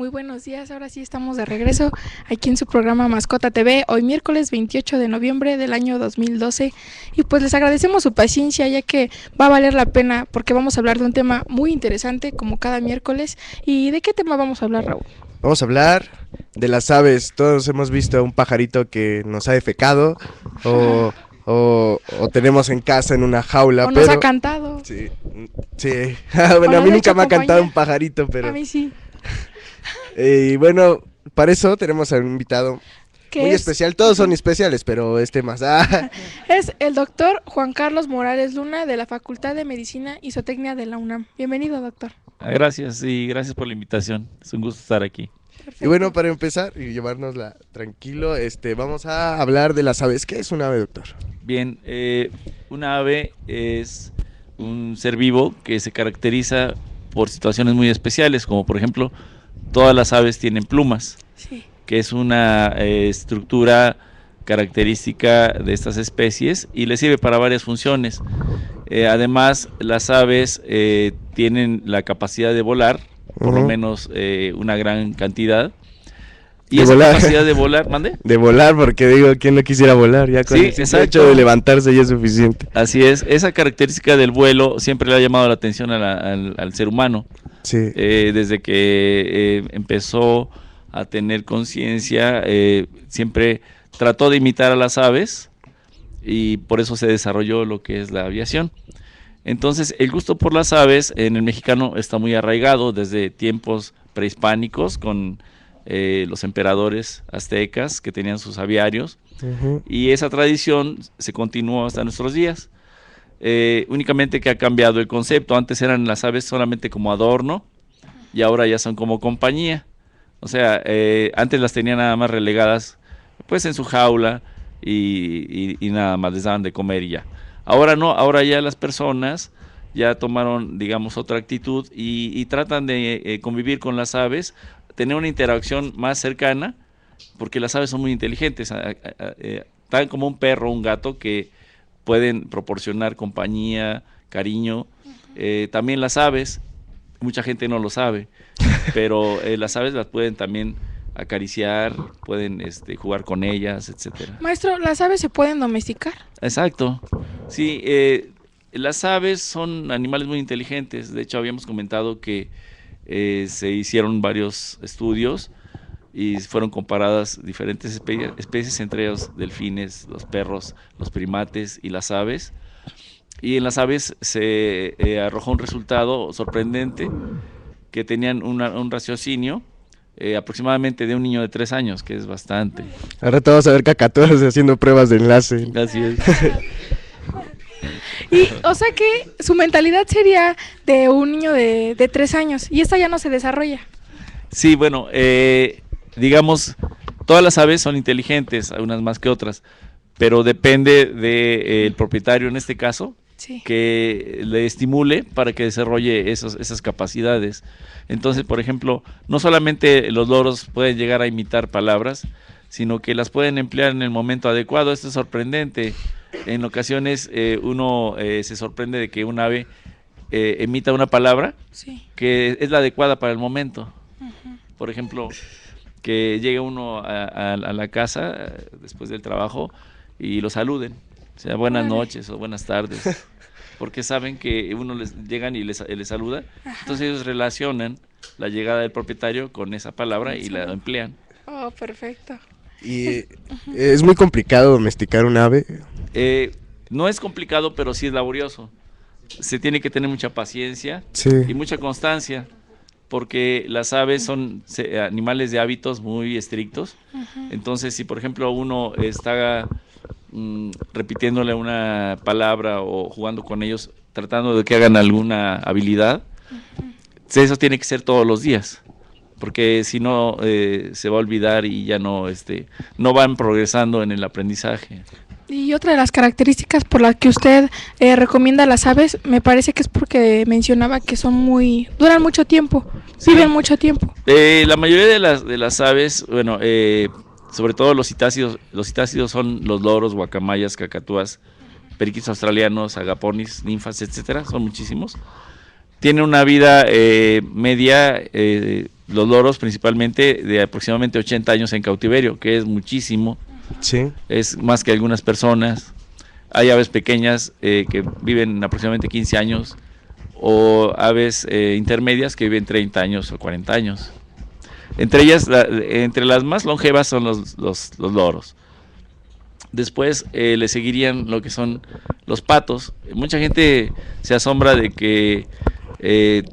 Muy buenos días, ahora sí estamos de regreso aquí en su programa Mascota TV, hoy miércoles 28 de noviembre del año 2012 y pues les agradecemos su paciencia ya que va a valer la pena porque vamos a hablar de un tema muy interesante como cada miércoles. ¿Y de qué tema vamos a hablar, Raúl? Vamos a hablar de las aves. Todos hemos visto un pajarito que nos ha defecado o tenemos en casa en una jaula. O nos ha cantado. Sí, sí. Bueno, a mí nunca me ha cantado un pajarito, pero... A mí sí. Y bueno, para eso tenemos a un invitado muy especial. Todos son especiales, pero este más. Es el doctor Juan Carlos Morales Luna de la Facultad de Medicina y Zootecnia de la UNAM. Bienvenido, doctor. Gracias y gracias por la invitación. Es un gusto estar aquí. Perfecto. Y bueno, para empezar y llevárnosla tranquilo, vamos a hablar de las aves. ¿Qué es un ave, doctor? Bien, una ave es un ser vivo que se caracteriza por situaciones muy especiales, como por ejemplo, todas las aves tienen plumas, sí, que es una estructura característica de estas especies y les sirve para varias funciones. Además, las aves tienen la capacidad de volar, por lo menos una gran cantidad. Y esa capacidad de volar, ¿mande? De volar, porque digo, ¿quién no quisiera volar? Ya con el hecho de levantarse ya es suficiente. Así es, esa característica del vuelo siempre le ha llamado la atención al ser humano. Sí. Desde que empezó a tener conciencia, siempre trató de imitar a las aves y por eso se desarrolló lo que es la aviación. Entonces, el gusto por las aves en el mexicano está muy arraigado desde tiempos prehispánicos con los emperadores aztecas que tenían sus aviarios, y esa tradición se continuó hasta nuestros días. Únicamente que ha cambiado el concepto. Antes eran las aves solamente como adorno y ahora ya son como compañía. O sea, antes las tenían nada más relegadas pues en su jaula y nada más les daban de comer y ya. Ahora no, ahora ya las personas ya tomaron, digamos, otra actitud y tratan de convivir con las aves, tener una interacción más cercana, porque las aves son muy inteligentes, tan como un perro o un gato que pueden proporcionar compañía, cariño. También las aves, mucha gente no lo sabe, pero las aves las pueden también acariciar, pueden jugar con ellas, etcétera. Maestro, ¿las aves se pueden domesticar? Exacto, sí, las aves son animales muy inteligentes. De hecho, habíamos comentado que se hicieron varios estudios y fueron comparadas diferentes especies, entre ellos delfines, los perros, los primates y las aves. Y en las aves se arrojó un resultado sorprendente, que tenían un raciocinio aproximadamente de un niño de 3 años, que es bastante. Ahora te vas a ver cacatuas haciendo pruebas de enlace. Así es. Y, o sea que su mentalidad sería de un niño de 3 años y esta ya no se desarrolla. Sí, bueno, digamos, todas las aves son inteligentes, unas más que otras, pero depende del propietario en este caso, sí, que le estimule para que desarrolle esas capacidades. Entonces, por ejemplo, no solamente los loros pueden llegar a imitar palabras, sino que las pueden emplear en el momento adecuado. Esto es sorprendente. En ocasiones uno se sorprende de que un ave emita una palabra sí, que es la adecuada para el momento. Por ejemplo, que llegue uno a la casa después del trabajo y lo saluden, o sea, buenas noches o buenas tardes, porque saben que uno les llegan y les saluda. Entonces ellos relacionan la llegada del propietario con esa palabra y la emplean. Oh, perfecto. Y es muy complicado domesticar un ave. No es complicado, pero sí es laborioso. Se tiene que tener mucha paciencia, sí, y mucha constancia, porque las aves son animales de hábitos muy estrictos. Entonces, si por ejemplo uno está repitiéndole una palabra o jugando con ellos, tratando de que hagan alguna habilidad, eso tiene que ser todos los días, porque si no se va a olvidar y ya no van progresando en el aprendizaje. Y otra de las características por las que usted recomienda a las aves, me parece que es porque mencionaba que duran mucho tiempo, sí, viven mucho tiempo. La mayoría de las aves, bueno, sobre todo los citácidos son los loros, guacamayas, cacatúas, periquitos australianos, agaponis, ninfas, etcétera, son muchísimos. Tienen una vida media de los loros principalmente de aproximadamente 80 años en cautiverio, que es muchísimo, Sí. es más que algunas personas. Hay aves pequeñas que viven aproximadamente 15 años, o aves intermedias que viven 30 años o 40 años. Entre ellas, entre las más longevas son los loros. Después le seguirían lo que son los patos. Mucha gente se asombra de que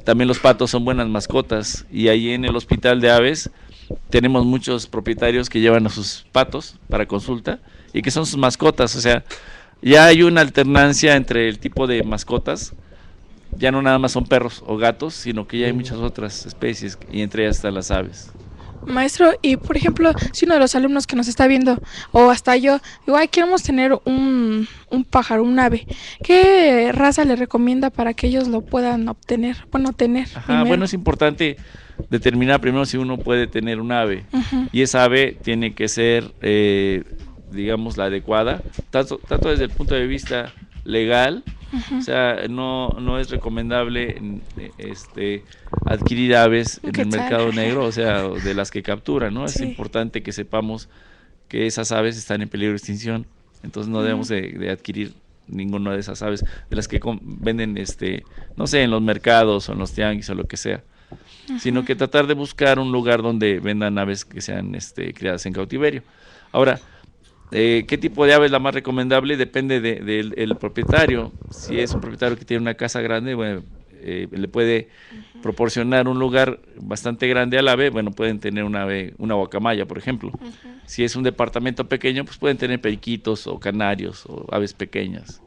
también los patos son buenas mascotas, y ahí en el hospital de aves tenemos muchos propietarios que llevan a sus patos para consulta y que son sus mascotas. O sea, ya hay una alternancia entre el tipo de mascotas. Ya no nada más son perros o gatos, sino que ya hay muchas otras especies, y entre ellas están las aves. Maestro, y por ejemplo, si uno de los alumnos que nos está viendo, o hasta yo, igual queremos tener un pájaro, un ave, ¿qué raza le recomienda para que ellos lo puedan obtener? Bueno, tener. Ajá, primero. bueno, es importante determinar primero si uno puede tener un ave. Y esa ave tiene que ser, digamos, la adecuada, tanto desde el punto de vista legal. O sea, no es recomendable adquirir aves en el mercado negro, o sea, de las que capturan, ¿no? Sí. Es importante que sepamos que esas aves están en peligro de extinción, entonces no debemos de adquirir ninguna de esas aves, de las que venden, no sé, en los mercados o en los tianguis o lo que sea, sino que tratar de buscar un lugar donde vendan aves que sean criadas en cautiverio. Ahora, ¿qué tipo de ave es la más recomendable? Depende del propietario. Si es un propietario que tiene una casa grande, bueno, le puede proporcionar un lugar bastante grande al ave. Bueno, pueden tener una guacamaya, por ejemplo. Si es un departamento pequeño, pues pueden tener periquitos o canarios o aves pequeñas.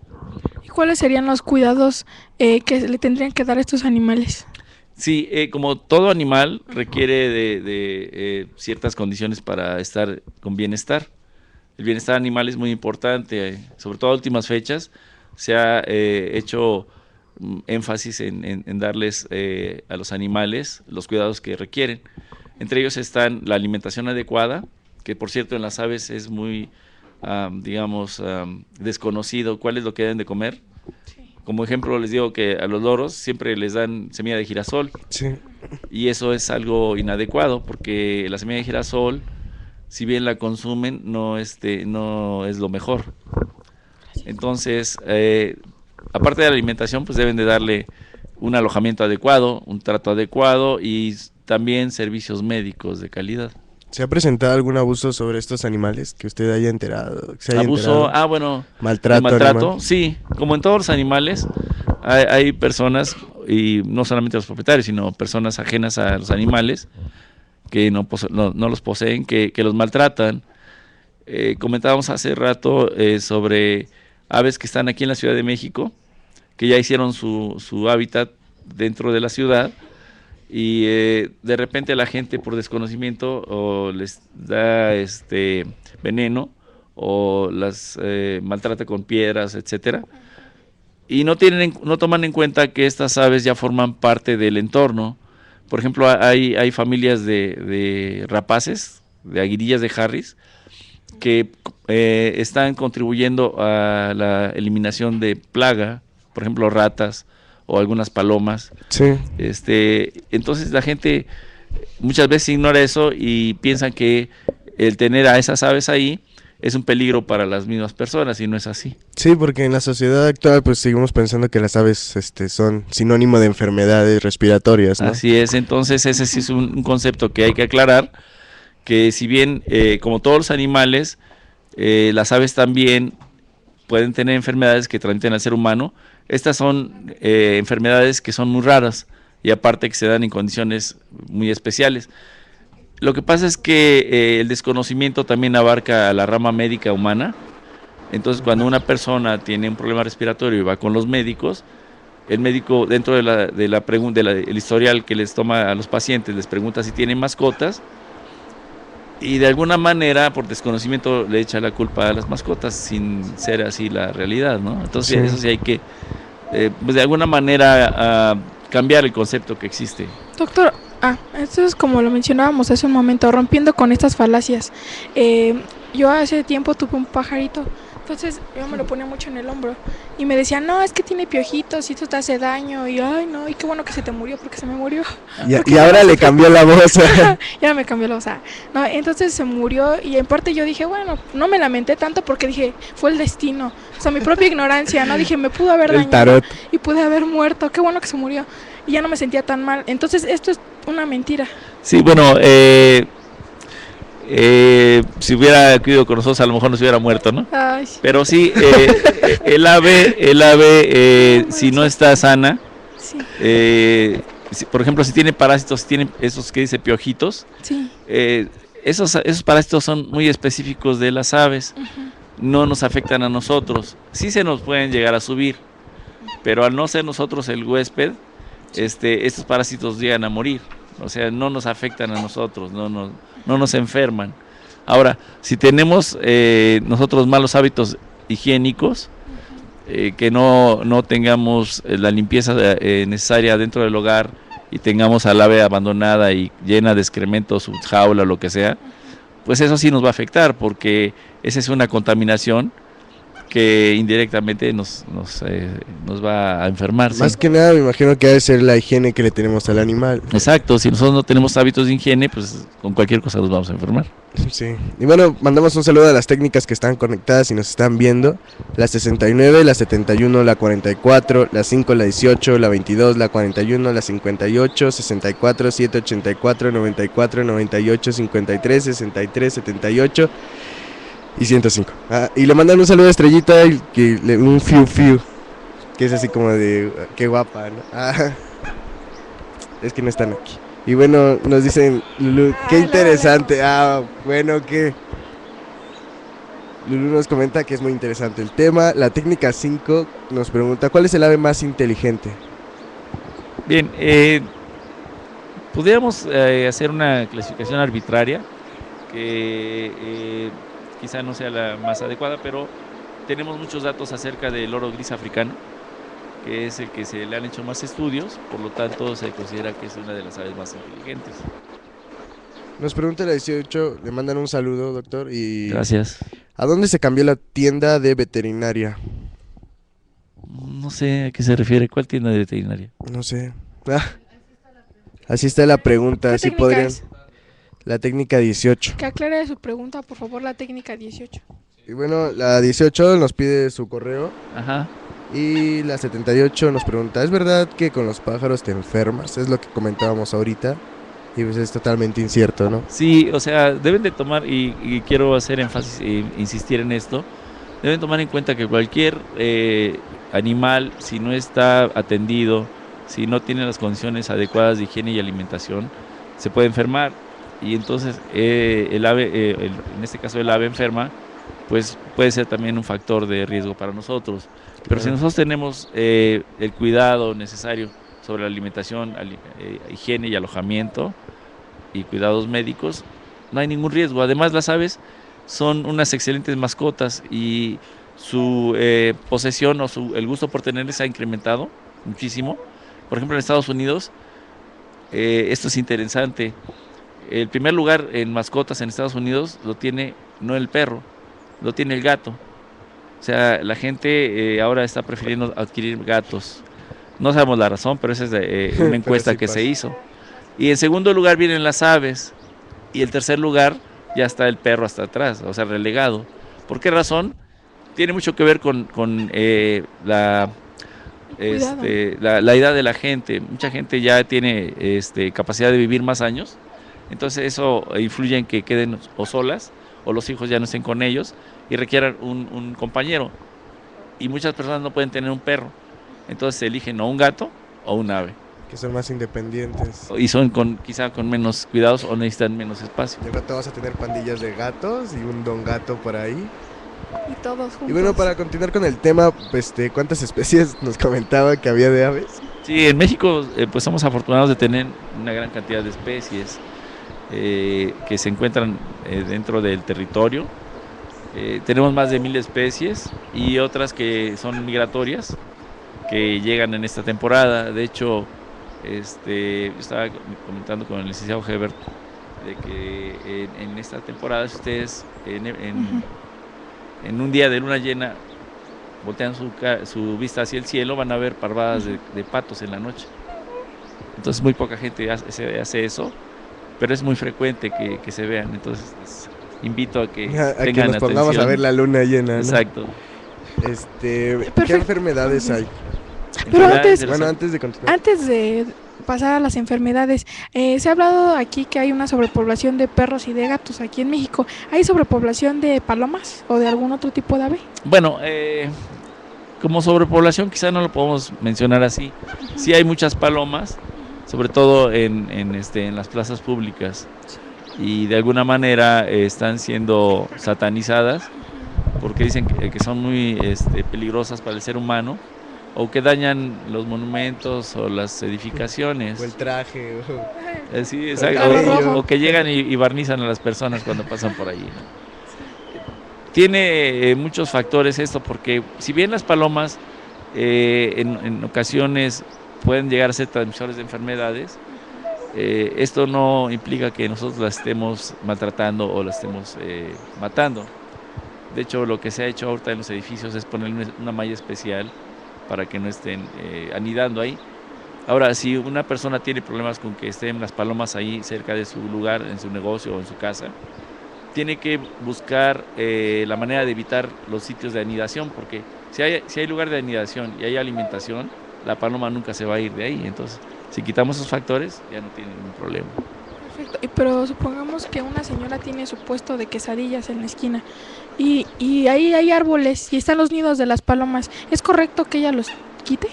¿Y cuáles serían los cuidados que le tendrían que dar a estos animales? Sí, como todo animal requiere de ciertas condiciones para estar con bienestar. El bienestar animal es muy importante, sobre todo a últimas fechas se ha hecho énfasis en darles a los animales los cuidados que requieren. Entre ellos están la alimentación adecuada, que por cierto en las aves es muy, desconocido cuál es lo que deben de comer. Como ejemplo les digo que a los loros siempre les dan semilla de girasol, Sí. y eso es algo inadecuado, porque la semilla de girasol, si bien la consumen, no es lo mejor. Entonces, aparte de la alimentación, pues deben de darle un alojamiento adecuado, un trato adecuado y también servicios médicos de calidad. ¿Se ha presentado algún abuso sobre estos animales que usted haya enterado? Que se haya Abuso, enterado? bueno, Maltrato. maltrato, sí, como en todos los animales, hay personas, y no solamente los propietarios, sino personas ajenas a los animales, que no los poseen, que los maltratan. Comentábamos hace rato sobre aves que están aquí en la Ciudad de México, que ya hicieron su hábitat dentro de la ciudad, y de repente la gente por desconocimiento o les da veneno o las maltrata con piedras, etcétera, y no toman en cuenta que estas aves ya forman parte del entorno. Por ejemplo, hay familias de rapaces, de aguilillas de Harris, que están contribuyendo a la eliminación de plaga, por ejemplo, ratas o algunas palomas. Sí. Entonces la gente muchas veces ignora eso y piensan que el tener a esas aves ahí es un peligro para las mismas personas, y no es así. Sí, porque en la sociedad actual pues seguimos pensando que las aves son sinónimo de enfermedades respiratorias, ¿no? Así es, entonces ese sí es un concepto que hay que aclarar, que si bien como todos los animales, las aves también pueden tener enfermedades que transmiten al ser humano. Estas son enfermedades que son muy raras, y aparte que se dan en condiciones muy especiales. Lo que pasa es que el desconocimiento también abarca a la rama médica humana. Entonces, cuando una persona tiene un problema respiratorio y va con los médicos, el médico, dentro del historial que les toma a los pacientes, les pregunta si tienen mascotas, y de alguna manera, por desconocimiento, le echa la culpa a las mascotas, sin ser así la realidad, ¿no? Entonces, Sí. eso sí hay que, pues de alguna manera, cambiar el concepto que existe. Doctor, esto es como lo mencionábamos hace un momento, rompiendo con estas falacias. Yo hace tiempo tuve un pajarito Entonces yo me lo ponía mucho en el hombro y me decían, no, es que tiene piojitos y esto te hace daño. Y ay, no, y qué bueno que se te murió porque se me murió. Y ahora le cambió la voz. Ya me cambió la voz. No, entonces se murió y en parte yo dije, bueno, no me lamenté tanto porque dije, fue el destino. O sea, mi propia ignorancia, ¿no? Dije, me pudo haber El dañado tarot. y pude haber muerto. Qué bueno que se murió. Y ya no me sentía tan mal. Entonces esto es una mentira. Sí, bueno, si hubiera acudido con nosotros a lo mejor no se hubiera muerto, ¿no? Ay, sí. Pero sí, el ave, si no está sana, Sí, por ejemplo, si tiene parásitos, si tiene esos que dice piojitos, sí. esos parásitos son muy específicos de las aves, Ujú. no nos afectan a nosotros, sí se nos pueden llegar a subir, pero al no ser nosotros el huésped, estos parásitos llegan a morir, o sea, no nos afectan a nosotros, no nos enferman. Ahora, si tenemos nosotros malos hábitos higiénicos, que no tengamos la limpieza necesaria dentro del hogar y tengamos al ave abandonada y llena de excremento su jaula o lo que sea, pues eso sí nos va a afectar, porque esa es una contaminación que indirectamente nos va a enfermar. Más ¿sí? que nada me imagino que debe ser la higiene que le tenemos al animal. Exacto, si nosotros no tenemos hábitos de higiene, pues con cualquier cosa nos vamos a enfermar. Sí. Y bueno, mandamos un saludo a las técnicas que están conectadas y nos están viendo. La 69, la 71, la 44, la 5, la 18, la 22, la 41, la 58, 64, 784, 94, 98, 53, 63, 78 y 105. Y le mandan un saludo a Estrellita, un fiu, que es así como de, qué guapa, ¿no? Es que no están aquí. Y bueno, nos dicen, Lulu, qué interesante. Bueno, que Lulu nos comenta que es muy interesante el tema. La técnica 5 nos pregunta, ¿cuál es el ave más inteligente? Bien, podríamos hacer una clasificación arbitraria que quizá no sea la más adecuada, pero tenemos muchos datos acerca del loro gris africano, que es el que se le han hecho más estudios, por lo tanto se considera que es una de las aves más inteligentes. Nos pregunta la 18, le mandan un saludo, doctor, y... Gracias. ¿A dónde se cambió la tienda de veterinaria? No sé a qué se refiere, ¿cuál tienda de veterinaria? No sé. Así está la pregunta, ¿Qué así técnica podrían... es? La técnica 18. Que aclare su pregunta, por favor, la técnica 18. Y bueno, la 18 nos pide su correo. Ajá. Y la 78 nos pregunta, ¿es verdad que con los pájaros te enfermas? Es lo que comentábamos ahorita. Y pues es totalmente incierto, ¿no? Sí, o sea, deben de tomar, y quiero hacer énfasis e insistir en esto, deben tomar en cuenta que cualquier animal, si no está atendido, si no tiene las condiciones adecuadas de higiene y alimentación, se puede enfermar. Y entonces el ave, en este caso el ave enferma, pues puede ser también un factor de riesgo para nosotros. Pero si nosotros tenemos el cuidado necesario sobre la alimentación, higiene y alojamiento y cuidados médicos, no hay ningún riesgo. Además, las aves son unas excelentes mascotas y su posesión o el gusto por tenerles ha incrementado muchísimo. Por ejemplo, en Estados Unidos, esto es interesante. El primer lugar en mascotas en Estados Unidos lo tiene no el perro, lo tiene el gato. O sea, la gente ahora está prefiriendo adquirir gatos. No sabemos la razón, pero esa es una encuesta sí que pasa. se hizo. Y en segundo lugar vienen las aves. Y en tercer lugar ya está el perro hasta atrás, o sea, relegado. ¿Por qué razón? Tiene mucho que ver con la edad de la gente. Mucha gente ya tiene capacidad de vivir más años. Entonces eso influye en que queden o solas o los hijos ya no estén con ellos y requieran un compañero. Y muchas personas no pueden tener un perro. Entonces eligen o un gato o un ave. Que son más independientes. Y son quizá con menos cuidados o necesitan menos espacio. Y al rato vas a tener pandillas de gatos y un don gato por ahí. Y todos juntos. Y bueno, para continuar con el tema, ¿cuántas especies nos comentaba que había de aves? Sí, en México pues somos afortunados de tener una gran cantidad de especies que se encuentran dentro del territorio. Tenemos más de 1000 especies y otras que son migratorias que llegan en esta temporada. De hecho, estaba comentando con el licenciado Hebert de que en esta temporada, si ustedes en un día de luna llena voltean su vista hacia el cielo, van a ver parvadas de patos en la noche. Entonces muy poca gente hace eso, pero es muy frecuente que se vean. Entonces invito a que A que tengan nos pongamos atención. a ver la luna llena, ¿no? Exacto. ¿Qué enfermedades hay? Pero antes, Bueno, antes de continuar. antes de pasar a las enfermedades, se ha hablado aquí que hay una sobrepoblación de perros y de gatos aquí en México. ¿Hay sobrepoblación de palomas o de algún otro tipo de ave? Bueno, como sobrepoblación quizá no lo podemos mencionar así. Sí hay muchas palomas, sobre todo en las plazas públicas, y de alguna manera están siendo satanizadas porque dicen que son muy peligrosas para el ser humano, o que dañan los monumentos o las edificaciones. O el traje. Sí, el exacto. cabello. O que llegan y barnizan a las personas cuando pasan por allí, ¿no? Tiene muchos factores esto, porque si bien las palomas en ocasiones pueden llegar a ser transmisores de enfermedades, esto no implica que nosotros las estemos maltratando o las estemos matando. De hecho, lo que se ha hecho ahorita en los edificios es poner una malla especial para que no estén anidando ahí. Ahora, si una persona tiene problemas con que estén las palomas ahí cerca de su lugar, en su negocio o en su casa, tiene que buscar la manera de evitar los sitios de anidación, porque si hay lugar de anidación y hay alimentación, la paloma nunca se va a ir de ahí. Entonces, si quitamos esos factores, ya no tiene ningún problema. Perfecto. Pero supongamos que una señora tiene su puesto de quesadillas en la esquina y ahí hay árboles y están los nidos de las palomas. ¿Es correcto que ella los quite?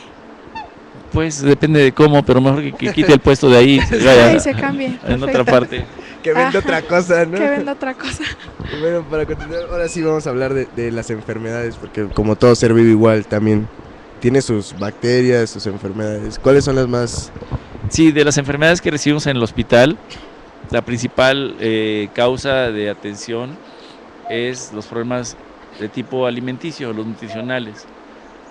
Pues depende de cómo, pero mejor que quite el puesto de ahí, vaya, Y se cambie. en otra parte. Que vende otra cosa, ¿no? Que venda otra cosa. Y bueno, para continuar, ahora sí vamos a hablar de las enfermedades, porque como todo ser vivo igual también tiene sus bacterias, sus enfermedades. ¿Cuáles son las más...? Sí, de las enfermedades que recibimos en el hospital, la principal causa de atención es los problemas de tipo alimenticio, los nutricionales.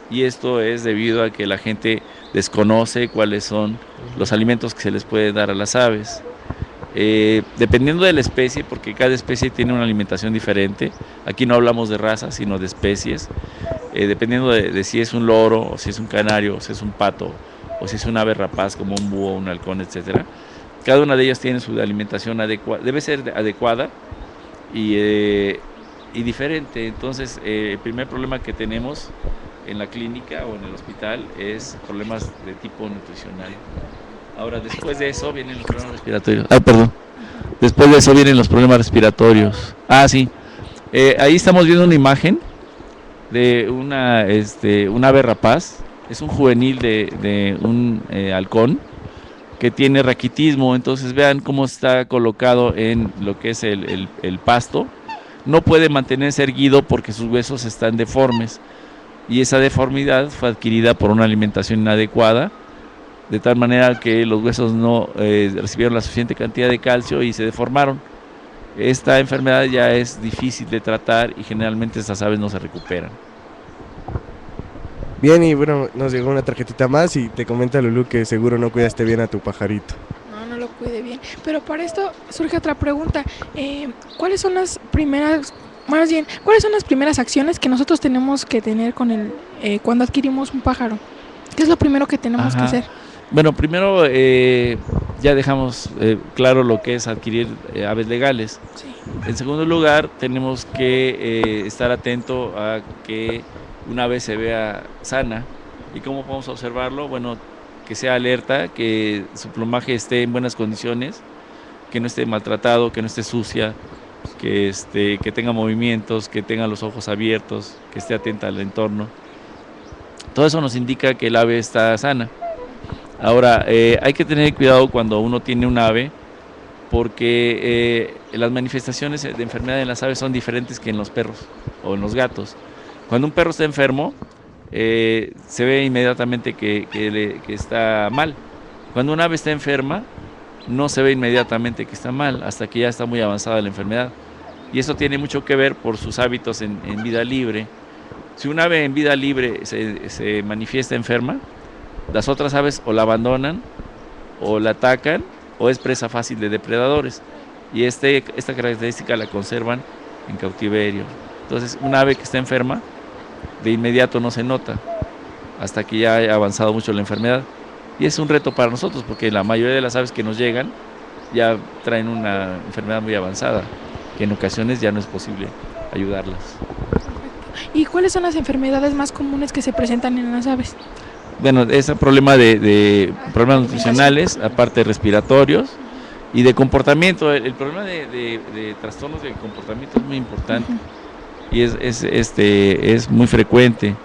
Y esto es debido a que la gente desconoce cuáles son los alimentos que se les puede dar a las aves. Dependiendo de la especie, porque cada especie tiene una alimentación diferente, aquí no hablamos de razas, sino de especies, dependiendo de si es un loro, o si es un canario, o si es un pato, o si es un ave rapaz como un búho, un halcón, etcétera. Cada una de ellas tiene su alimentación adecuada, debe ser adecuada y diferente. Entonces, el primer problema que tenemos en la clínica o en el hospital es problemas de tipo nutricional. Ahora, después de eso vienen los problemas respiratorios. Después de eso vienen los problemas respiratorios. Sí. Ahí estamos viendo una imagen de un ave rapaz. Es un juvenil de un halcón que tiene raquitismo. Entonces vean cómo está colocado en lo que es el pasto. No puede mantenerse erguido porque sus huesos están deformes. Y esa deformidad fue adquirida por una alimentación inadecuada, de tal manera que los huesos no recibieron la suficiente cantidad de calcio y se deformaron. Esta enfermedad ya es difícil de tratar y generalmente estas aves no se recuperan. Bien, y bueno, nos llegó una tarjetita más y te comenta Lulú que seguro no cuidaste bien a tu pajarito. No lo cuide bien. Pero para esto surge otra pregunta. ¿Cuáles son las primeras acciones que nosotros tenemos que tener con cuando adquirimos un pájaro? ¿Qué es lo primero que tenemos que hacer? Bueno, primero ya dejamos claro lo que es adquirir aves legales. Sí. En segundo lugar, tenemos que estar atento a que una ave se vea sana. ¿Y cómo podemos observarlo? Bueno, que sea alerta, que su plumaje esté en buenas condiciones, que no esté maltratado, que no esté sucia, que tenga movimientos, que tenga los ojos abiertos, que esté atenta al entorno. Todo eso nos indica que el ave está sana. Ahora, hay que tener cuidado cuando uno tiene un ave, porque las manifestaciones de enfermedad en las aves son diferentes que en los perros o en los gatos. Cuando un perro está enfermo, se ve inmediatamente que está mal. Cuando una ave está enferma, no se ve inmediatamente que está mal, hasta que ya está muy avanzada la enfermedad. Y eso tiene mucho que ver por sus hábitos en vida libre. Si un ave en vida libre se manifiesta enferma, las otras aves o la abandonan, o la atacan, o es presa fácil de depredadores. Y esta característica la conservan en cautiverio. Entonces, un ave que está enferma, de inmediato no se nota, hasta que ya ha avanzado mucho la enfermedad. Y es un reto para nosotros, porque la mayoría de las aves que nos llegan ya traen una enfermedad muy avanzada, que en ocasiones ya no es posible ayudarlas. ¿Y cuáles son las enfermedades más comunes que se presentan en las aves? Bueno, es el problema de problemas nutricionales, aparte respiratorios y de comportamiento. El problema de trastornos de comportamiento es muy importante y es muy frecuente,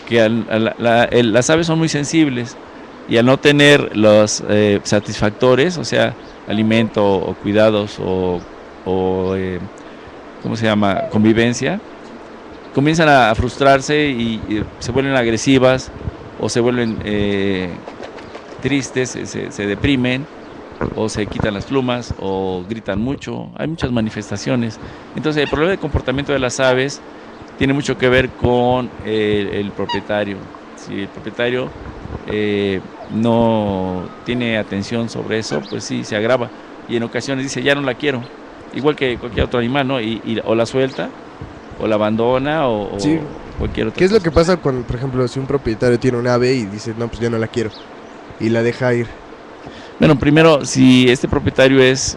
que las aves son muy sensibles y al no tener los satisfactores, o sea, alimento o cuidados o ¿cómo se llama?, convivencia, comienzan a frustrarse y se vuelven agresivas o se vuelven tristes, se deprimen o se quitan las plumas o gritan mucho. Hay muchas manifestaciones. Entonces el problema de comportamiento de las aves tiene mucho que ver con el propietario. Si el propietario no tiene atención sobre eso, pues sí, se agrava y en ocasiones dice, ya no la quiero, igual que cualquier otro animal, ¿no? Y o la suelta o la abandona o Sí. cualquier otra ¿Qué es lo cosa. que pasa cuando, por ejemplo, si un propietario tiene un ave y dice, no, pues ya no la quiero, y la deja ir? Bueno, primero, si este propietario es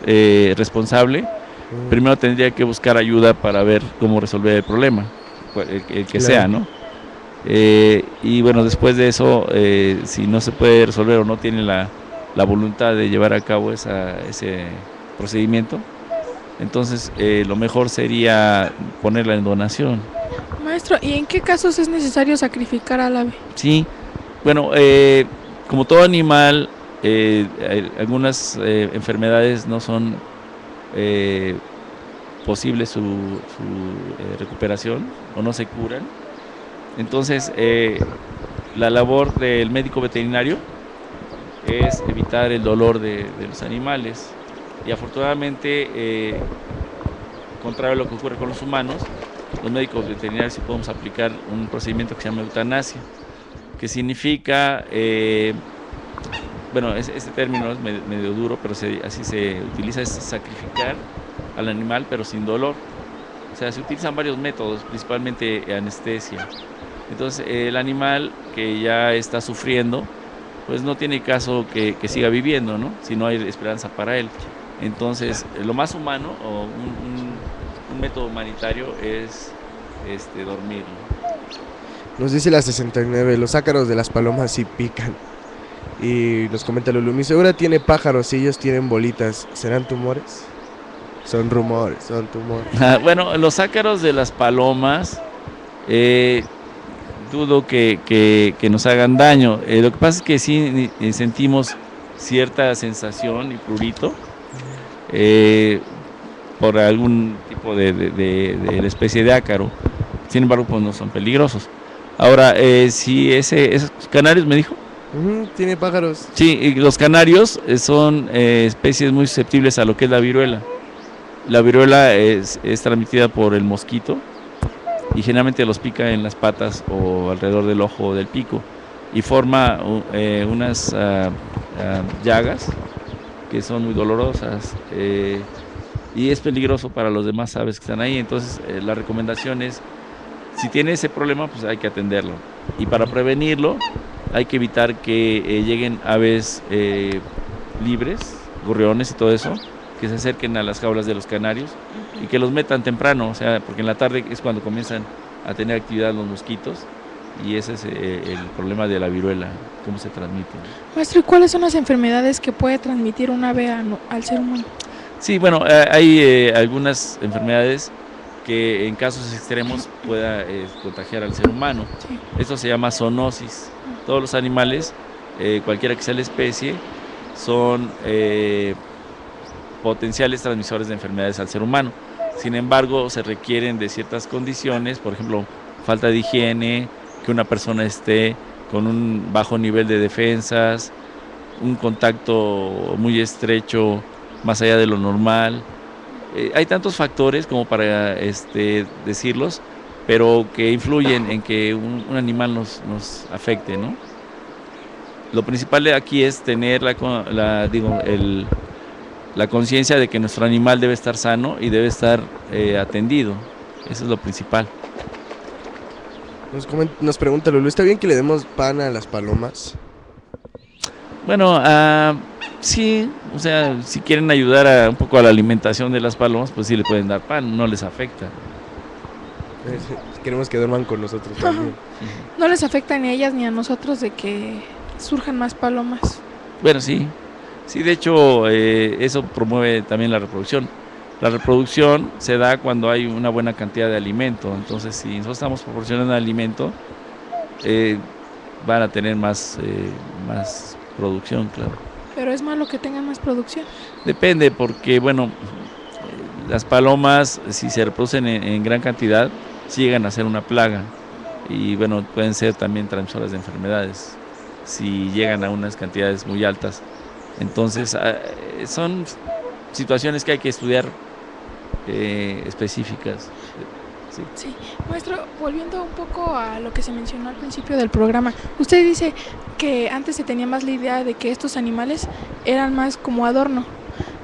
responsable, primero tendría que buscar ayuda para ver cómo resolver el problema, el que Claro. sea, ¿no? Y bueno, después de eso, si no se puede resolver o no tiene la voluntad de llevar a cabo ese procedimiento, entonces lo mejor sería ponerla en donación. Maestro, ¿y en qué casos es necesario sacrificar al ave? Sí, bueno, como todo animal, algunas enfermedades no son posible su recuperación o no se curan. Entonces, la labor del médico veterinario es evitar el dolor de los animales. Y afortunadamente, contrario a lo que ocurre con los humanos, los médicos veterinarios sí podemos aplicar un procedimiento que se llama eutanasia, que significa, bueno, este término es medio duro, pero así se utiliza, es sacrificar al animal, pero sin dolor. O sea, se utilizan varios métodos, principalmente anestesia. Entonces, el animal que ya está sufriendo, pues no tiene caso que siga viviendo, ¿no? Si no hay esperanza para él. Entonces, lo más humano o un método humanitario es dormirlo. Nos dice la 69, los ácaros de las palomas sí pican. Y nos comenta Lulu, mi segura tiene pájaros y ellos tienen bolitas, ¿serán tumores? Son rumores, son tumores. Bueno, los ácaros de las palomas, dudo que nos hagan daño. Lo que pasa es que sí sentimos cierta sensación y prurito por algún tipo de la especie de ácaro. Sin embargo, pues no son peligrosos. Ahora, si esos canarios me dijo. Tiene pájaros. Sí, y los canarios son especies muy susceptibles a lo que es la viruela. La viruela es transmitida por el mosquito y generalmente los pica en las patas o alrededor del ojo o del pico y forma unas llagas que son muy dolorosas y es peligroso para los demás aves que están ahí. Entonces la recomendación es, si tiene ese problema, pues hay que atenderlo, y para prevenirlo hay que evitar que lleguen aves libres, gorriones y todo eso, que se acerquen a las jaulas de los canarios y que los metan temprano, o sea, porque en la tarde es cuando comienzan a tener actividad los mosquitos y ese es el problema de la viruela, cómo se transmite. Maestro, ¿y cuáles son las enfermedades que puede transmitir un ave al ser humano? Sí, bueno, hay algunas enfermedades que en casos extremos pueda contagiar al ser humano. Sí. Esto se llama zoonosis. Todos los animales, cualquiera que sea la especie, son potenciales transmisores de enfermedades al ser humano. Sin embargo, se requieren de ciertas condiciones, por ejemplo, falta de higiene, que una persona esté con un bajo nivel de defensas, un contacto muy estrecho más allá de lo normal. Hay tantos factores como para decirlos, pero que influyen en que un animal nos afecte, ¿no? Lo principal aquí es tener la conciencia de que nuestro animal debe estar sano y debe estar atendido. Eso es lo principal. Nos pregunta Lulu, ¿está bien que le demos pan a las palomas? Bueno, sí, o sea, si quieren ayudar un poco a la alimentación de las palomas, pues sí le pueden dar pan, no les afecta. Queremos que duerman con nosotros también. No les afecta ni a ellas ni a nosotros de que surjan más palomas. Bueno, sí, de hecho eso promueve también la reproducción. La reproducción se da cuando hay una buena cantidad de alimento, entonces si nosotros estamos proporcionando alimento, van a tener más producción, claro. Pero es malo que tengan más producción. Depende, porque bueno, las palomas, si se reproducen en gran cantidad, sí llegan a ser una plaga y bueno, pueden ser también transmisoras de enfermedades si llegan a unas cantidades muy altas. Entonces son situaciones que hay que estudiar específicas. Sí. Sí, maestro, volviendo un poco a lo que se mencionó al principio del programa, usted dice que antes se tenía más la idea de que estos animales eran más como adorno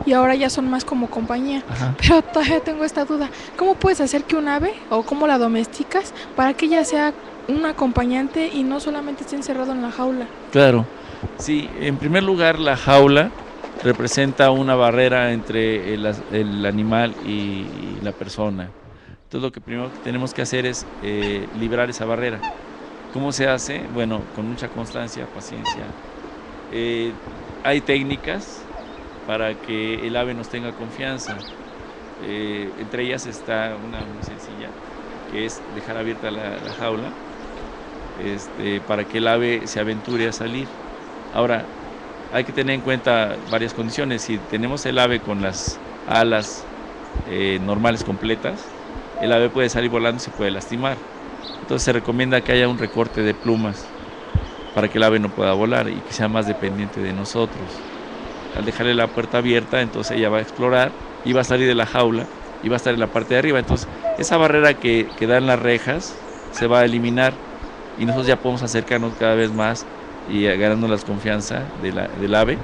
y ahora ya son más como compañía. Ajá. Pero todavía tengo esta duda, ¿cómo puedes hacer que un ave o cómo la domesticas para que ella sea un acompañante y no solamente esté encerrado en la jaula? Claro, sí, en primer lugar la jaula representa una barrera entre el animal y la persona. Entonces lo que primero que tenemos que hacer es librar esa barrera. ¿Cómo se hace? Bueno, con mucha constancia, paciencia. Hay técnicas para que el ave nos tenga confianza. Entre ellas está una muy sencilla, que es dejar abierta la jaula para que el ave se aventure a salir. Ahora, hay que tener en cuenta varias condiciones. Si tenemos el ave con las alas normales completas, el ave puede salir volando y se puede lastimar. Entonces se recomienda que haya un recorte de plumas para que el ave no pueda volar y que sea más dependiente de nosotros. Al dejarle la puerta abierta, entonces ella va a explorar y va a salir de la jaula y va a estar en la parte de arriba. Entonces esa barrera que dan las rejas se va a eliminar y nosotros ya podemos acercarnos cada vez más y ganando la confianza del ave,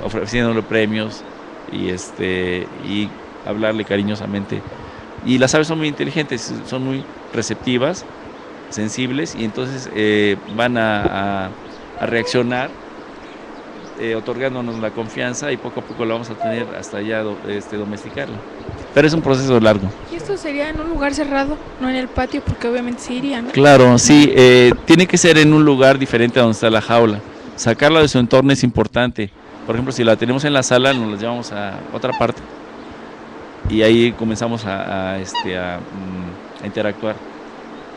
ofreciéndole premios y hablarle cariñosamente. Y las aves son muy inteligentes, son muy receptivas, sensibles, y entonces van a reaccionar otorgándonos la confianza y poco a poco la vamos a tener hasta ya domesticarla. Pero es un proceso largo. ¿Y esto sería en un lugar cerrado, no en el patio? Porque obviamente se iría, ¿no? Claro, sí, tiene que ser en un lugar diferente a donde está la jaula. Sacarla de su entorno es importante. Por ejemplo, si la tenemos en la sala, nos la llevamos a otra parte y ahí comenzamos a interactuar.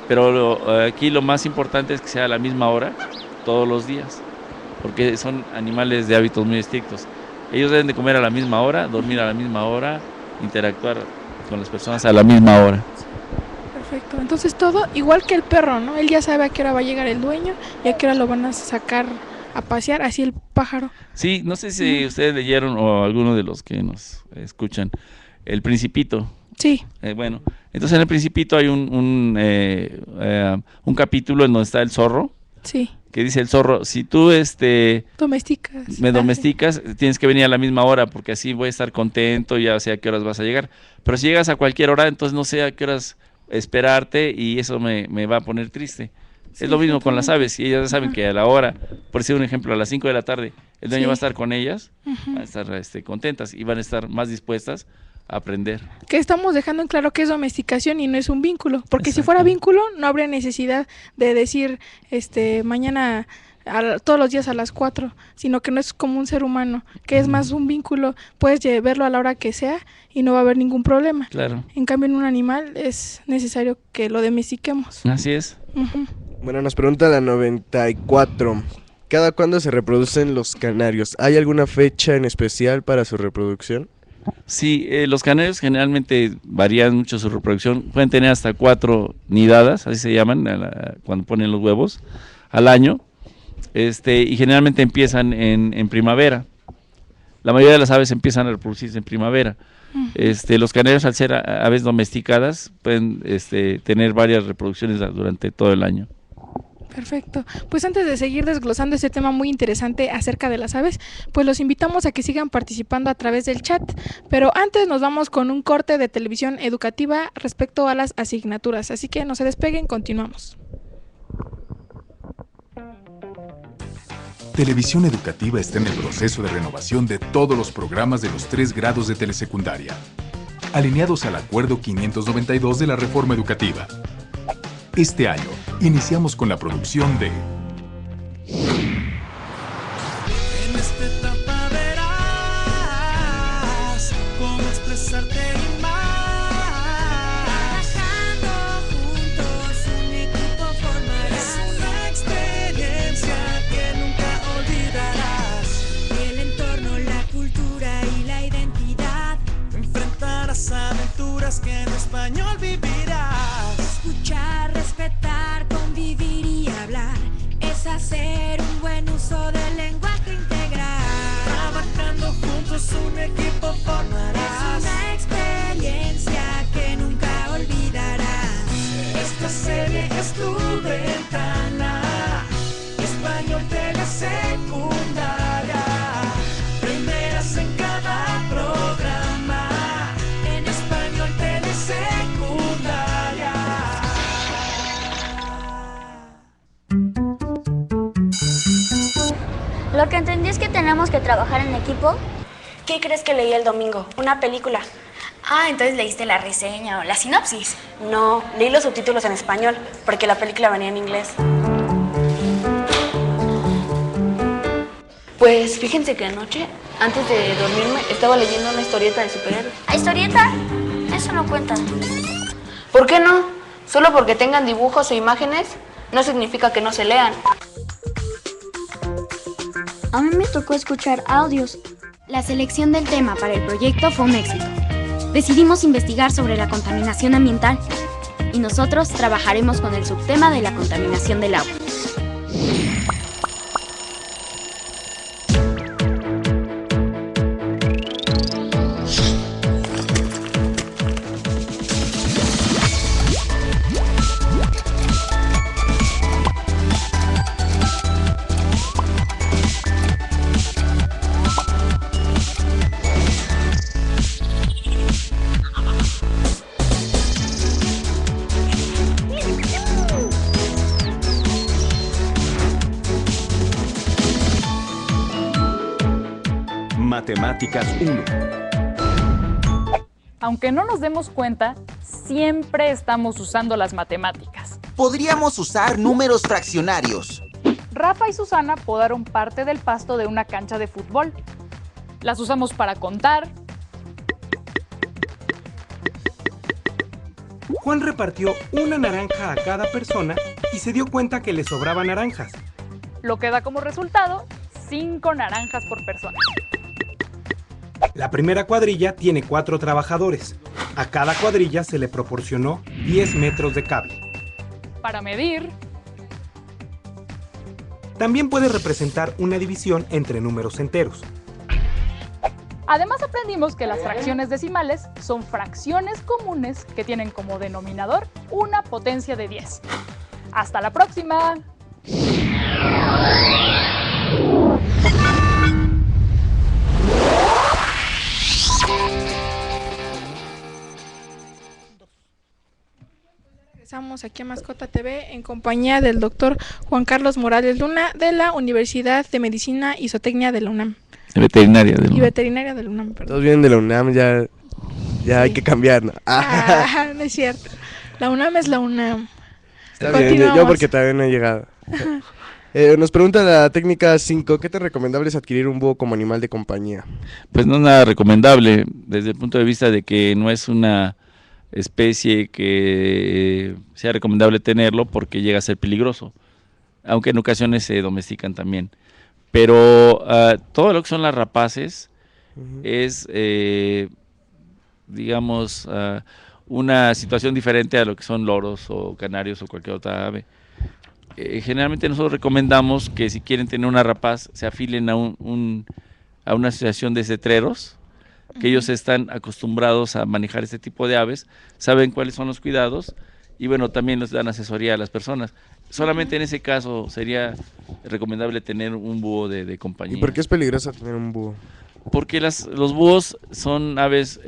Pero aquí lo más importante es que sea a la misma hora, todos los días, porque son animales de hábitos muy estrictos. Ellos deben de comer a la misma hora, dormir a la misma hora, interactuar con las personas a la misma hora. Perfecto, entonces todo igual que el perro, ¿no? Él ya sabe a qué hora va a llegar el dueño y a qué hora lo van a sacar a pasear, así el pájaro. Sí, no sé si ustedes leyeron o alguno de los que nos escuchan El Principito. Sí. Bueno, entonces en El Principito hay un capítulo en donde está el zorro. Sí. Que dice el zorro, si tú domesticas. me domesticas, tienes que venir a la misma hora porque así voy a estar contento, ya sé a qué horas vas a llegar. Pero si llegas a cualquier hora, entonces no sé a qué horas esperarte y eso me va a poner triste. Sí, es lo mismo con las aves, si ellas saben que a la hora, por decir un ejemplo, a las 5 de la tarde, el dueño va a estar con ellas, van a estar contentas y van a estar más dispuestas a aprender. Que estamos dejando en claro que es domesticación y no es un vínculo, porque si fuera vínculo no habría necesidad de decir mañana todos los días a las 4, sino que no es como un ser humano, que es más un vínculo, puedes verlo a la hora que sea y no va a haber ningún problema. Claro. En cambio en un animal es necesario que lo domestiquemos. Así es. Bueno, nos pregunta la 94. ¿Cada cuándo se reproducen los canarios? ¿Hay alguna fecha en especial para su reproducción? Sí, los canarios generalmente varían mucho su reproducción, pueden tener hasta 4 nidadas, así se llaman, cuando ponen los huevos, al año, y generalmente empiezan en primavera. La mayoría de las aves empiezan a reproducirse en primavera. Los canarios, al ser aves domesticadas, pueden tener varias reproducciones durante todo el año. Perfecto. Pues antes de seguir desglosando este tema muy interesante acerca de las aves, pues los invitamos a que sigan participando a través del chat. Pero antes nos vamos con un corte de televisión educativa respecto a las asignaturas. Así que no se despeguen, continuamos. Televisión Educativa está en el proceso de renovación de todos los programas de los 3 grados de telesecundaria, alineados al Acuerdo 592 de la Reforma Educativa. Este año, iniciamos con la producción de En esta etapa verás cómo expresarte y más. Trabajando juntos, un equipo formarás. Es una experiencia que nunca olvidarás. El entorno, la cultura y la identidad. Enfrentarás aventuras que en español vivirás. Escuchar, respetar, convivir y hablar. Es hacer un buen uso del lenguaje integral. Trabajando juntos un equipo Es formarás. una experiencia que nunca olvidarás. Esta serie es tu ventana. Español telesecundaria. Primeras en cada programa. En español telesecundaria. Lo que entendí es que tenemos que trabajar en equipo. ¿Qué crees que leí el domingo? Una película. Ah, entonces leíste la reseña o la sinopsis. No, leí los subtítulos en español, porque la película venía en inglés. Pues fíjense que anoche, antes de dormirme, estaba leyendo una historieta de superhéroes. ¿Hay historieta? Eso no cuenta. ¿Por qué no? Solo porque tengan dibujos o imágenes, no significa que no se lean. A mí me tocó escuchar audios. La selección del tema para el proyecto fue un éxito. Decidimos investigar sobre la contaminación ambiental y nosotros trabajaremos con el subtema de la contaminación del agua. Matemáticas 1. Aunque no nos demos cuenta, siempre estamos usando las matemáticas. Podríamos usar números fraccionarios. Rafa y Susana podaron parte del pasto de una cancha de fútbol. Las usamos para contar. Juan repartió una naranja a cada persona y se dio cuenta que le sobraban naranjas. Lo que da como resultado 5 naranjas por persona. La primera cuadrilla tiene 4 trabajadores. A cada cuadrilla se le proporcionó 10 metros de cable. Para medir. También puede representar una división entre números enteros. Además aprendimos que las fracciones decimales son fracciones comunes que tienen como denominador una potencia de 10. ¡Hasta la próxima! Regresamos aquí a Mascota TV en compañía del doctor Juan Carlos Morales Luna de la Universidad de Medicina y Zootecnia de la UNAM. Veterinaria de la UNAM. Y veterinaria de la UNAM, perdón. Todos vienen de la UNAM, ya sí. Hay que cambiar, ¿no? No es cierto. La UNAM es la UNAM. Está bien, yo porque todavía no he llegado. Nos pregunta la técnica 5, ¿qué tan recomendable es adquirir un búho como animal de compañía? Pues no es nada recomendable, desde el punto de vista de que no es una especie que sea recomendable tenerlo porque llega a ser peligroso, aunque en ocasiones se domestican también. Pero todo lo que son las rapaces es, digamos, una situación diferente a lo que son loros o canarios o cualquier otra ave. Generalmente nosotros recomendamos que si quieren tener una rapaz se afilen a una asociación de cetreros, que ellos están acostumbrados a manejar este tipo de aves, saben cuáles son los cuidados y bueno, también nos dan asesoría a las personas. Solamente en ese caso sería recomendable tener un búho de compañía. ¿Y por qué es peligroso tener un búho? Porque los búhos son aves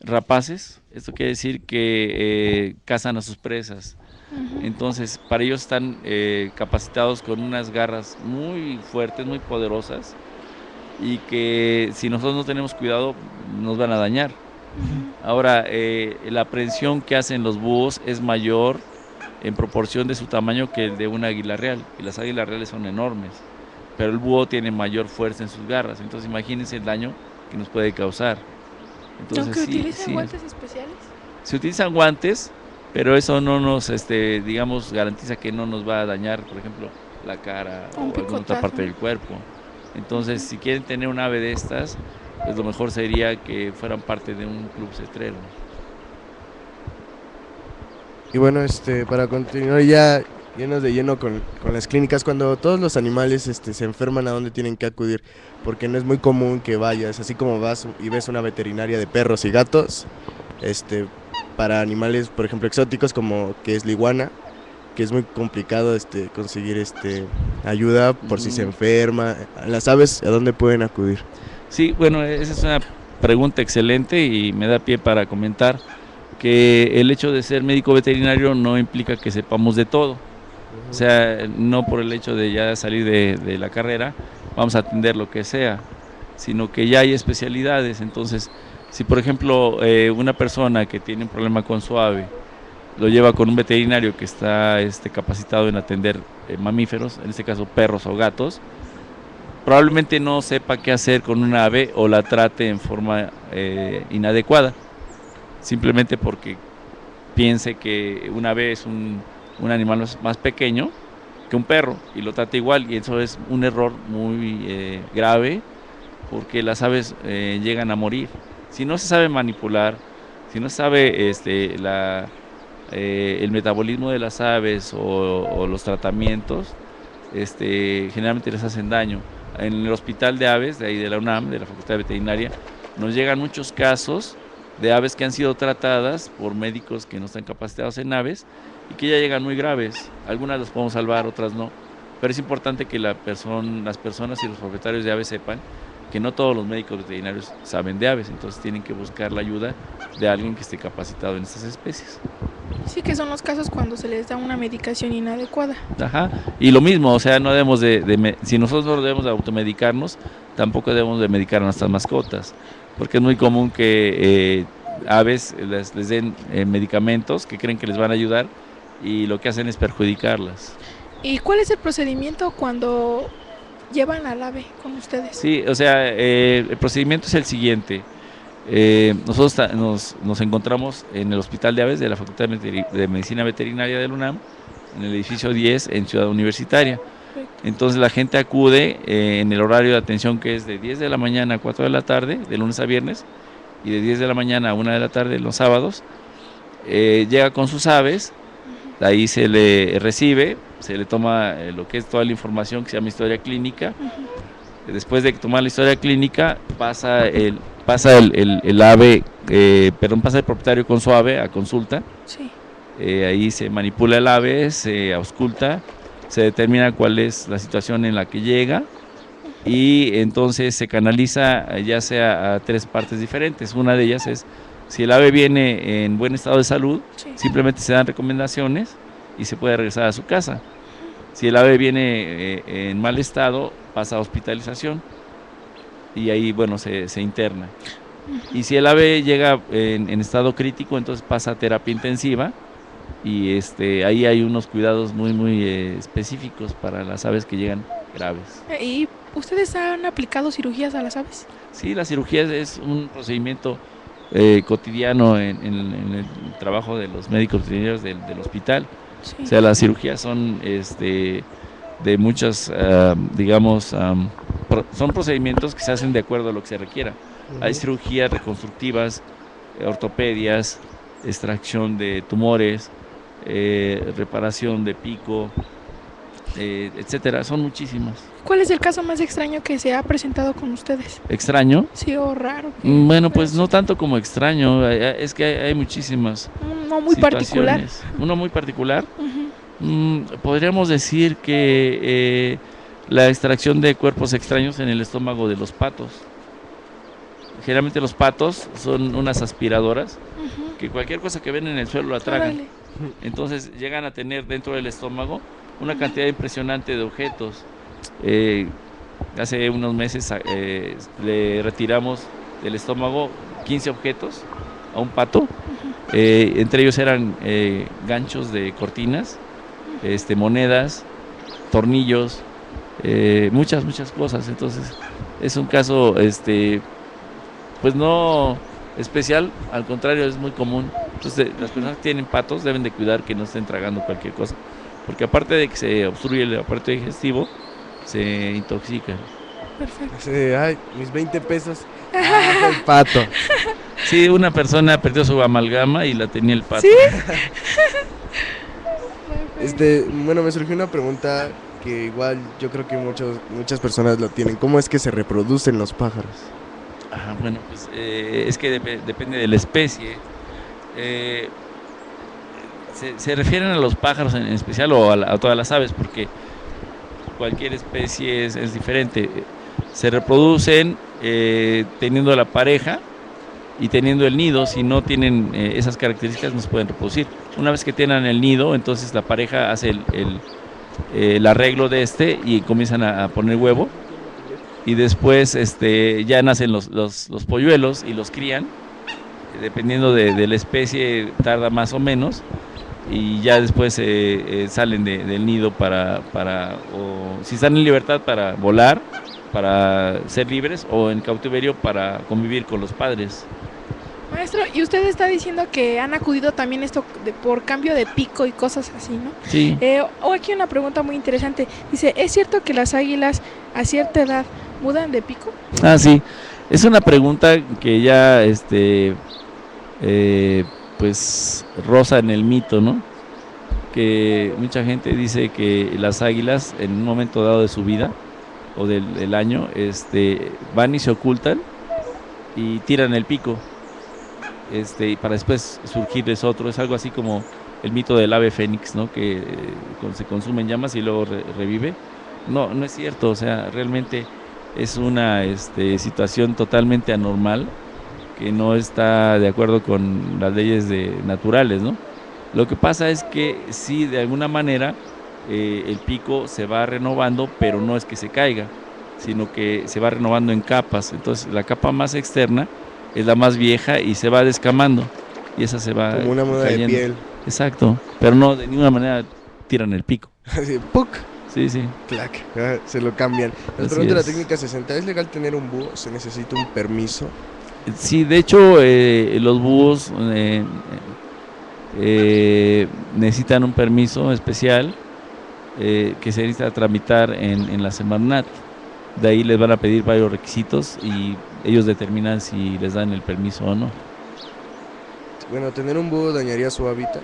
rapaces. Esto quiere decir que cazan a sus presas. Entonces, para ellos están capacitados con unas garras muy fuertes, muy poderosas, y que si nosotros no tenemos cuidado nos van a dañar. Ahora, la aprehensión que hacen los búhos es mayor en proporción de su tamaño que el de un águila real, y las águilas reales son enormes, pero el búho tiene mayor fuerza en sus garras. Entonces imagínense el daño que nos puede causar. Entonces, ¿Aunque utilizan guantes especiales? Se utilizan guantes, pero eso no nos, digamos, garantiza que no nos va a dañar, por ejemplo, la cara o alguna otra parte del cuerpo. Entonces, si quieren tener un ave de estas, pues lo mejor sería que fueran parte de un club cetrero. Y bueno, para continuar ya llenos de lleno con las clínicas, cuando todos los animales se enferman, ¿a dónde tienen que acudir? Porque no es muy común que vayas, así como vas y ves una veterinaria de perros y gatos, para animales, por ejemplo, exóticos como que es la iguana, que es muy complicado conseguir ayuda por si se enferma. Las aves, ¿a dónde pueden acudir? Sí, bueno, esa es una pregunta excelente y me da pie para comentar que el hecho de ser médico veterinario no implica que sepamos de todo. O sea, no por el hecho de ya salir de la carrera vamos a atender lo que sea, sino que ya hay especialidades. Entonces, si por ejemplo una persona que tiene un problema con su ave lo lleva con un veterinario que está capacitado en atender mamíferos, en este caso perros o gatos, probablemente no sepa qué hacer con una ave o la trate en forma inadecuada, simplemente porque piense que una ave es un animal más pequeño que un perro y lo trata igual, y eso es un error muy grave, porque las aves llegan a morir. Si no se sabe manipular, si no se sabe el metabolismo de las aves o los tratamientos, generalmente les hacen daño. En el hospital de aves, de ahí de la UNAM, de la Facultad de Veterinaria, nos llegan muchos casos de aves que han sido tratadas por médicos que no están capacitados en aves y que ya llegan muy graves. Algunas las podemos salvar, otras no, pero es importante que las personas y los propietarios de aves sepan que no todos los médicos veterinarios saben de aves, entonces tienen que buscar la ayuda de alguien que esté capacitado en estas especies. Sí, que son los casos cuando se les da una medicación inadecuada. Ajá, y lo mismo, o sea, no debemos si nosotros no debemos de automedicarnos, tampoco debemos de medicar a nuestras mascotas, porque es muy común que aves les den medicamentos que creen que les van a ayudar y lo que hacen es perjudicarlas. ¿Y cuál es el procedimiento cuando llevan al ave con ustedes? Sí, o sea, el procedimiento es el siguiente. Nosotros nos encontramos en el Hospital de Aves de la Facultad de Medicina Veterinaria de la UNAM, en el edificio 10 en Ciudad Universitaria. Entonces la gente acude en el horario de atención, que es de 10 de la mañana a 4 de la tarde, de lunes a viernes, y de 10 de la mañana a 1 de la tarde los sábados. Llega con sus aves, de ahí se le recibe, se le toma lo que es toda la información que se llama historia clínica. Después de tomar la historia clínica, pasa el ave, pasa el propietario con su ave a consulta. Sí. Ahí se manipula el ave, se ausculta, se determina cuál es la situación en la que llega, y entonces se canaliza ya sea a 3 partes diferentes. Una de ellas es, si el ave viene en buen estado de salud, simplemente se dan recomendaciones y se puede regresar a su casa. Si el ave viene en mal estado, pasa a hospitalización y ahí, bueno, se interna. Y si el ave llega en estado crítico, entonces pasa a terapia intensiva, y ahí hay unos cuidados muy específicos para las aves que llegan graves. ¿Y ustedes han aplicado cirugías a las aves? Sí, la cirugía es un procedimiento cotidiano en el trabajo de los médicos veterinarios del hospital. Sí. O sea, las cirugías son de muchas, son procedimientos que se hacen de acuerdo a lo que se requiera. Hay cirugías reconstructivas, ortopedias, extracción de tumores, reparación de pico, etcétera. Son muchísimas. ¿Cuál es el caso más extraño que se ha presentado con ustedes? ¿Extraño? Sí, o raro. Bueno, pues no tanto como extraño, es que hay muchísimas. Uno muy particular. Uno muy particular. Ujú. Podríamos decir que la extracción de cuerpos extraños en el estómago de los patos. Generalmente los patos son unas aspiradoras que cualquier cosa que ven en el suelo la tragan. Órale. Entonces llegan a tener dentro del estómago una cantidad impresionante de objetos. Hace unos meses le retiramos del estómago 15 objetos a un pato. Entre ellos eran ganchos de cortinas, monedas, tornillos, muchas cosas. Entonces es un caso pues no especial, al contrario, es muy común. Entonces las personas que tienen patos deben de cuidar que no estén tragando cualquier cosa, porque aparte de que se obstruye el aparato digestivo, se intoxican. Perfecto. Ay, mis 20 pesos. Ah, el pato. Sí, una persona perdió su amalgama y la tenía el pato. ¿Sí? Bueno, me surgió una pregunta que igual yo creo que muchas personas lo tienen. ¿Cómo es que se reproducen los pájaros? Bueno, pues es que depende de la especie. Se refieren a los pájaros en especial o a todas las aves, porque cualquier especie es diferente. Se reproducen teniendo la pareja y teniendo el nido. Si no tienen esas características, no se pueden reproducir. Una vez que tengan el nido, entonces la pareja hace el arreglo de y comienzan a poner huevo, y después ya nacen los polluelos y los crían. Dependiendo de la especie tarda más o menos, y ya después salen del nido o si están en libertad, para volar, para ser libres, o en cautiverio para convivir con los padres. Maestro, y usted está diciendo que han acudido también por cambio de pico y cosas así, ¿no? Sí. Aquí una pregunta muy interesante. Dice, ¿es cierto que las águilas a cierta edad mudan de pico? Sí. Es una pregunta que ya pues roza en el mito, ¿no? Que mucha gente dice que las águilas en un momento dado de su vida o del año van y se ocultan y tiran el pico, para después surgirles otro. Es algo así como el mito del ave fénix, ¿no? Que se consume en llamas y luego revive. No es cierto. O sea, realmente es una situación totalmente anormal, que no está de acuerdo con las leyes naturales, ¿no? Lo que pasa es que sí, de alguna manera el pico se va renovando, pero no es que se caiga, sino que se va renovando en capas. Entonces la capa más externa es la más vieja y se va descamando, y esa se va como una muda de piel. Exacto, pero no de ninguna manera tiran el pico. Así, ¡puc! Sí. Clac, se lo cambian. Les pregunto la técnica 60, ¿es legal tener un búho? ¿Se necesita un permiso? Sí, de hecho los búhos necesitan un permiso especial que se necesita tramitar en la Semarnat. De ahí les van a pedir varios requisitos y ellos determinan si les dan el permiso o no. Bueno, ¿tener un búho dañaría su hábitat?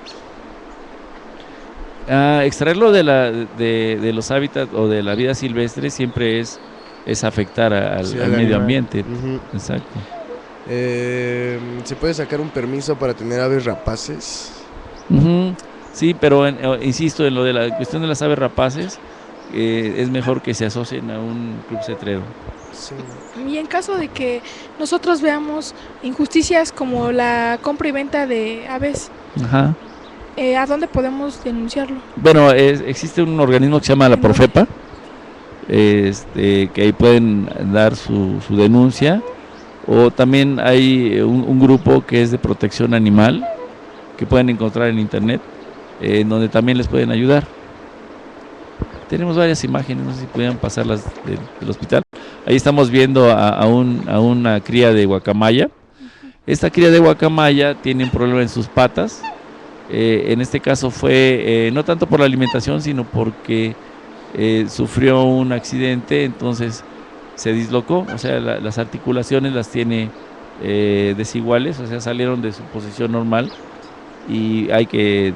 Extraerlo de los hábitats o de la vida silvestre siempre es afectar al medio ambiente. Exacto. ¿Se puede sacar un permiso para tener aves rapaces? Sí, pero insisto, en lo de la cuestión de las aves rapaces, es mejor que se asocien a un club cetrero. Sí. Y en caso de que nosotros veamos injusticias como la compra y venta de aves, ¿a dónde podemos denunciarlo? Bueno, existe un organismo que se llama la Profepa, que ahí pueden dar su denuncia, o también hay un grupo que es de protección animal, que pueden encontrar en internet, donde también les pueden ayudar. Tenemos varias imágenes, no sé si pudieran pasarlas del hospital. Ahí estamos viendo a una cría de guacamaya. Esta cría de guacamaya tiene un problema en sus patas. En este caso fue no tanto por la alimentación, sino porque sufrió un accidente, entonces se dislocó. O sea, las articulaciones las tiene desiguales, o sea, salieron de su posición normal, y hay que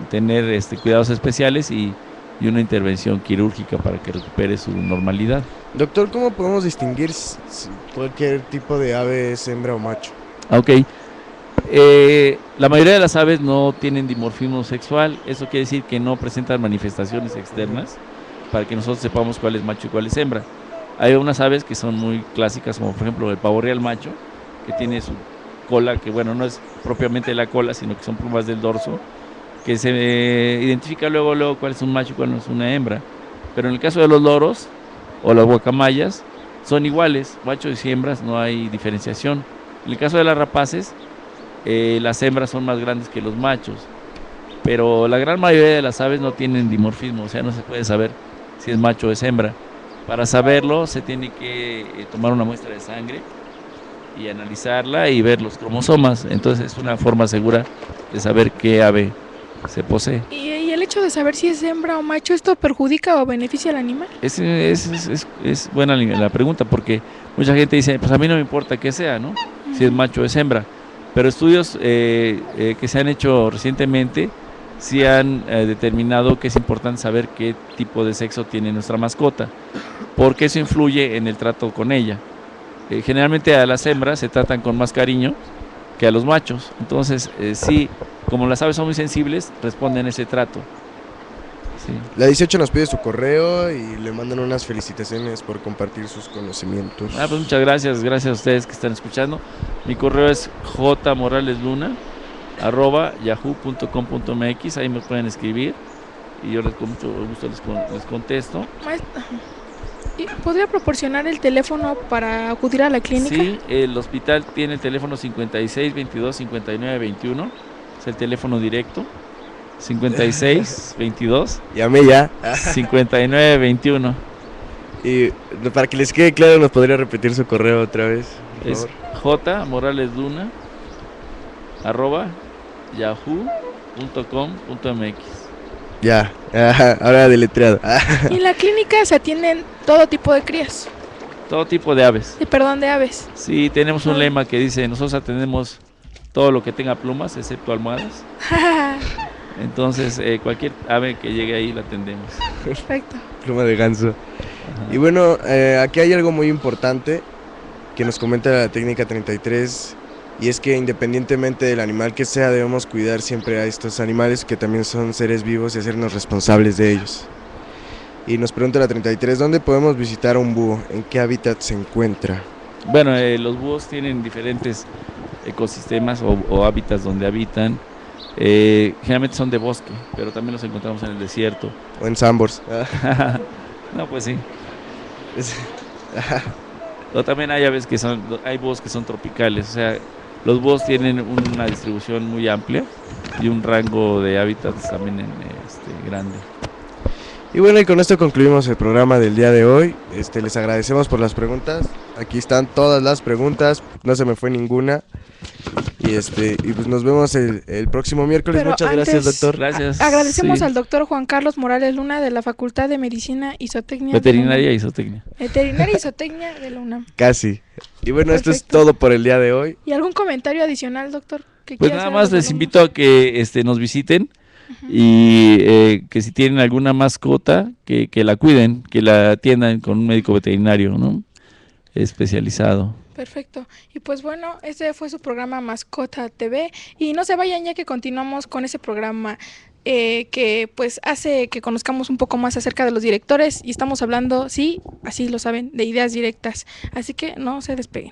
tener cuidados especiales y y una intervención quirúrgica para que recupere su normalidad. Doctor, ¿cómo podemos distinguir si cualquier tipo de ave es hembra o macho? Ok. La mayoría de las aves no tienen dimorfismo sexual, eso quiere decir que no presentan manifestaciones externas para que nosotros sepamos cuál es macho y cuál es hembra. Hay unas aves que son muy clásicas, como por ejemplo el pavo real macho, que tiene su cola, que bueno, no es propiamente la cola, sino que son plumas del dorso, que se identifica luego cuál es un macho y cuál es una hembra. Pero en el caso de los loros o las guacamayas, son iguales, machos y hembras, no hay diferenciación. En el caso de las rapaces, las hembras son más grandes que los machos, pero la gran mayoría de las aves no tienen dimorfismo, o sea, no se puede saber si es macho o es hembra. Para saberlo se tiene que tomar una muestra de sangre y analizarla y ver los cromosomas, entonces es una forma segura de saber qué ave se posee. ¿Y el hecho de saber si es hembra o macho, esto perjudica o beneficia al animal? Es buena la pregunta, porque mucha gente dice, pues a mí no me importa que sea, ¿no? Si es macho o es hembra. Pero estudios que se han hecho recientemente sí han determinado que es importante saber qué tipo de sexo tiene nuestra mascota, porque eso influye en el trato con ella. Generalmente a las hembras se tratan con más cariño que a los machos, entonces sí, como las aves son muy sensibles, responden a ese trato. Sí. La 18 nos pide su correo y le mandan unas felicitaciones por compartir sus conocimientos. Pues muchas gracias a ustedes que están escuchando. Mi correo es jmoralesluna@yahoo.com.mx, ahí me pueden escribir y yo con mucho gusto les contesto. ¿Y podría proporcionar el teléfono para acudir a la clínica? Sí, el hospital tiene el teléfono 56 22 59 21, es el teléfono directo. 56 22 Llame ya 59 21. Y para que les quede claro, ¿nos podría repetir su correo otra vez? Es jmoralesluna@yahoo.com.mx. Ya, ahora deletreado. Y en la clínica se atienden todo tipo de crías. Todo tipo de aves. De aves. Sí, tenemos un lema que dice, nosotros atendemos todo lo que tenga plumas, excepto almohadas. Entonces, cualquier ave que llegue ahí la atendemos. Perfecto. Pluma de ganso. Ajá. Y bueno, aquí hay algo muy importante que nos comenta la técnica 33, y es que independientemente del animal que sea, debemos cuidar siempre a estos animales que también son seres vivos y hacernos responsables de ellos. Y nos pregunta la 33, ¿dónde podemos visitar un búho? ¿En qué hábitat se encuentra? Bueno, los búhos tienen diferentes ecosistemas o hábitats donde habitan. Generalmente son de bosque, pero también los encontramos en el desierto. O en Sambors. No, pues sí. O también hay aves hay búhos que son tropicales, o sea, los búhos tienen una distribución muy amplia y un rango de hábitats también grande. Y bueno, y con esto concluimos el programa del día de hoy. Les agradecemos por las preguntas. Aquí están todas las preguntas, no se me fue ninguna. Y pues nos vemos el próximo miércoles. Pero muchas gracias, doctor. Gracias. Agradecemos al doctor Juan Carlos Morales Luna de la Facultad de Medicina y Zootecnia. Veterinaria y Zootecnia. Veterinaria y Zootecnia de la UNAM. Casi. Y bueno, Perfecto. Esto es todo por el día de hoy. ¿Y algún comentario adicional, doctor? Pues nada más les invito a que nos visiten. Y que si tienen alguna mascota, que la cuiden, que la atiendan con un médico veterinario, ¿no? Especializado. Perfecto. Y pues bueno, este fue su programa Mascota TV. Y no se vayan, ya que continuamos con ese programa que pues hace que conozcamos un poco más acerca de los directores. Y estamos hablando, sí, así lo saben, de ideas directas. Así que no se despeguen.